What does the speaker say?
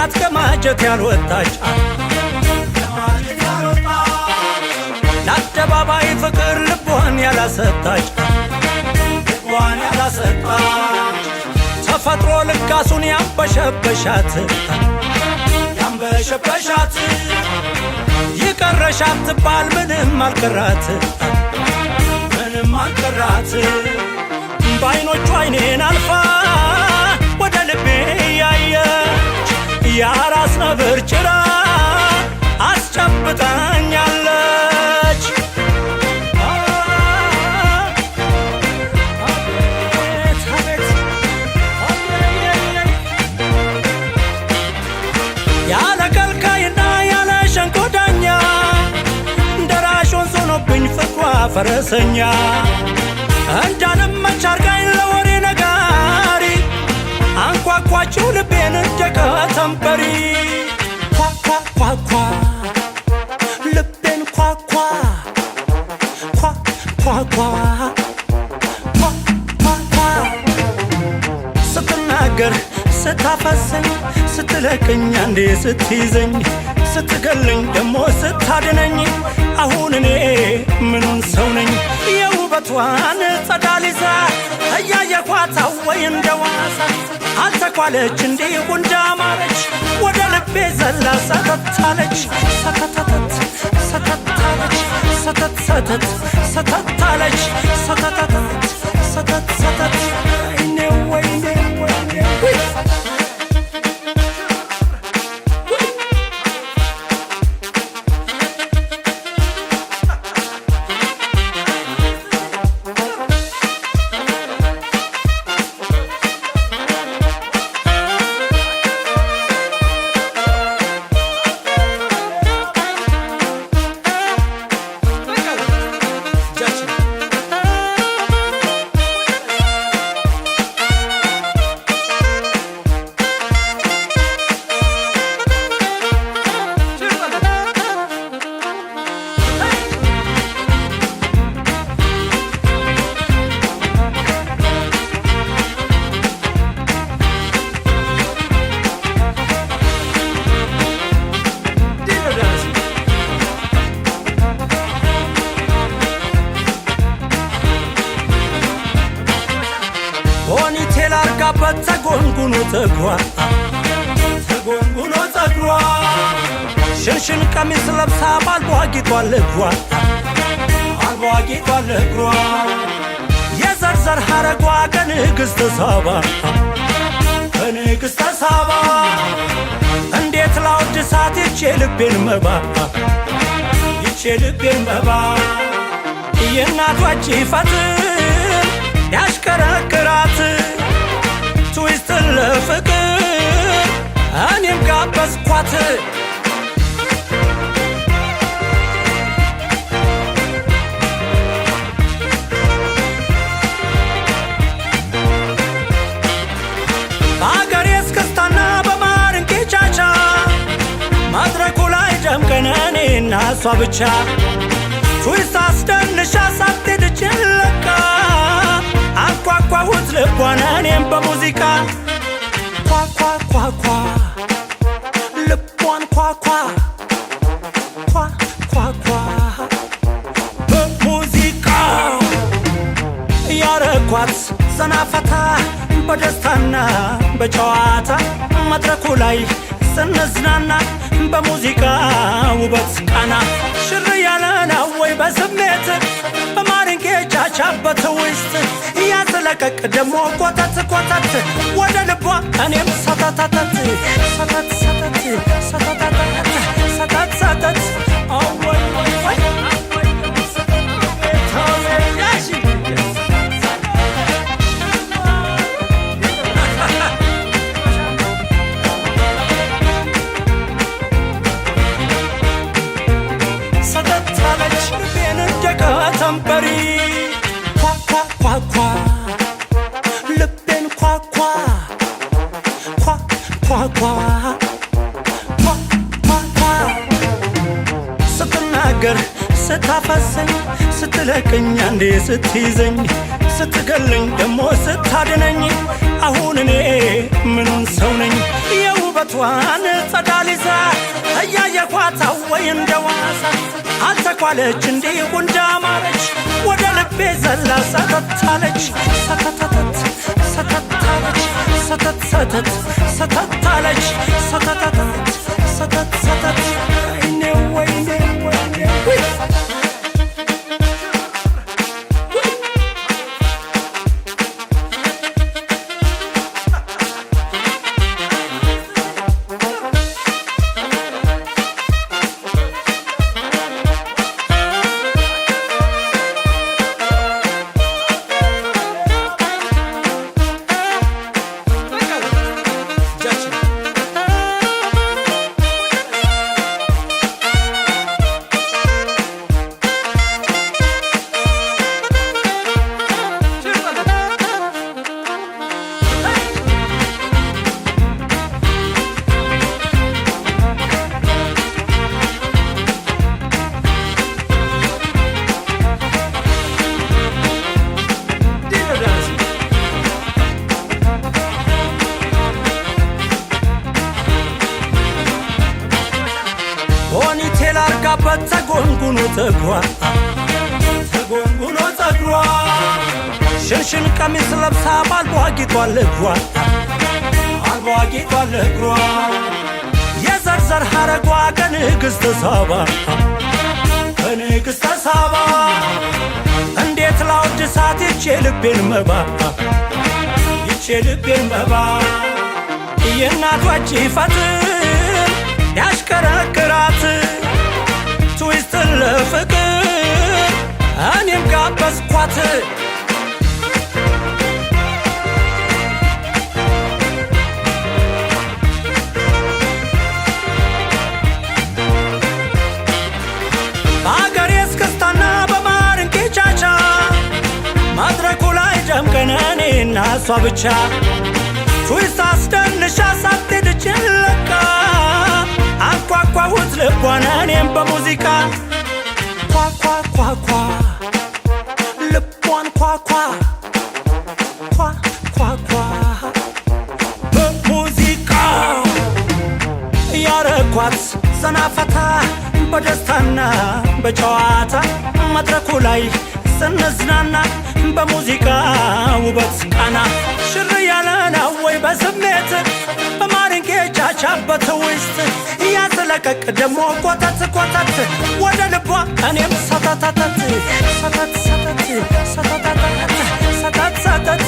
ናት ከማጀት ያልወጣች ለአደባባይ ፍቅር ልቧን ያላሰጣች ተፈጥሮ ልካሱን ያንበሸበሻት ይቀረሻት ትባል ምንም አልቀራት በዓይኖቿ ዓይኔን አልፋ ወደ ልቤ ያየች የአራስ ነብር ጭራ አስጨብጣኛለች ያለ ከልካይና ያለ ሸንኮዳኛ ደራሽ ወንዝ ሆኖብኝ ፍቅሯ ፈረሰኛ እንዳልመች አርጋኝ ለወሬ ነጋሪ አንኳኳችው ልቤን እንደ ከተንበሪ ኳኳኳኳ ልቤን ኳኳ ኳኳኳ ኳኳኳ ስትናገር ስታፈሰኝ ስትለቀኝ አንዴ ስትይዘኝ ስትገለኝ ደሞ ስታድነኝ አሁን እኔ ምኑን ሰው ነኝ የውበቷን ጸዳል ይዛ እያየኳት ወይ እንደዋሳ አልተኳለች እንዲሁ እንዳማረች ወደ ልቤ ዘላ ሰተታለች ሰተተተት ሰተታለች ሰተት ሰተት ሰተታለች ሰተተተት ሰተት ሰተት ወይኔ ወይኔ ወይኔ ላርጋበት ተጎንጉኖ ጸጉሯ ሽንሽን ቀሚስ ለብሳ ባልቧ ጊጧል እግሯ የዘርዘር ሐረጓ ከንግሥተ ሳባ እንዴት ላወድሳት ይቼ ልቤን መባ የእናቷ ጭፈትን ያሽከረክራት ትዊስት ለፍቅር እኔም ጋበዝኳት በአገሬ እስክስታና በማረንቄ ቻቻ መድረኩ ላይ ደምቀን እኔና እሷ ብቻ ትዊስት አስደንሻ ሳትሄድ ጭለቃ አንኳኳሁት ልቧን እኔም በሙዚቃ ኳኳኳኳ ልቧን ኳኳኳኳ በሙዚቃ ያረኳት ዘናፈታ በደስታና በጨዋታ መድረኩ ላይ ስንዝናና በሙዚቃ ውበት ቃና ሽር ያለ ነው ወይ በስሜት በማረንቄ ቻቻ በትዊስት ያዝለቀቅ ደሞ ኮተት ወደ ልቧ እኔም ሰተተተት ሰተት ሰተት ሰተተተት ሰተት ሰተት ወይ ሰተታለች ልቤን እንደ ከተንበሪ ኳኳኳኳ ልቤን ኳኳኳኳ ስትናገር ስታፈሰኝ ስትለቀኝ አንዴ ስትይዘኝ ስትገለኝ ደሞ ስታድነኝ አሁን እኔ ምኑን ሰው ነኝ የውበቷን ጸዳል ይዛ እያየኳት ወይ እንደዋሳ አልተኳለች እንዲሁ እንዳማረች ወደ ልቤ ዘላ ሰተታለች ሰተተተት ሰተታለች ሰተት ሰተት ሰተታለች ሰተተተት ሰተት ሰተት ወይኔ ወይኔ ወይኔ ላርጋበት ተጎንጉኖ ጸጉሯ ሽንሽን ቀሚስ ለብሳ ባልቧ ጌጧል እግሯ የዘርዘር ሐረጓ ከንግሥተ ሳባ እንዴት ላወድሳት ይቼ ልቤን መባ የእናቷ ፈትል ያሽከረክራት ትዊስት ለፍቅር እኔም ጋበዝኳት በአገሬ እስክስታና በማርንቄ ቻቻ መድረኩ ላይ ጀምቀን እኔና እሷ ብቻ ትዊስት አስደንሻ ሳትሄድ ችለካ አንኳኳሁት ልቧን እኔም በሙዚቃ ኳኳኳኳ ልቧን ኳኳኳኳ በሙዚቃ ያረኳት ዘናፈታ በደስታና በጨዋታ መድረኩ ላይ ስንዝናና በሙዚቃ ውበት ቃና ሽር ያለና ወይ በስሜት በማርንቄ ቻቻ በትዊስት ያዝለቀቅ ደሞ ኮተት ወደ ልቧ እኔም ሰተተተት ሰተት ሰተት ሰተተተት ሰተት ሰተት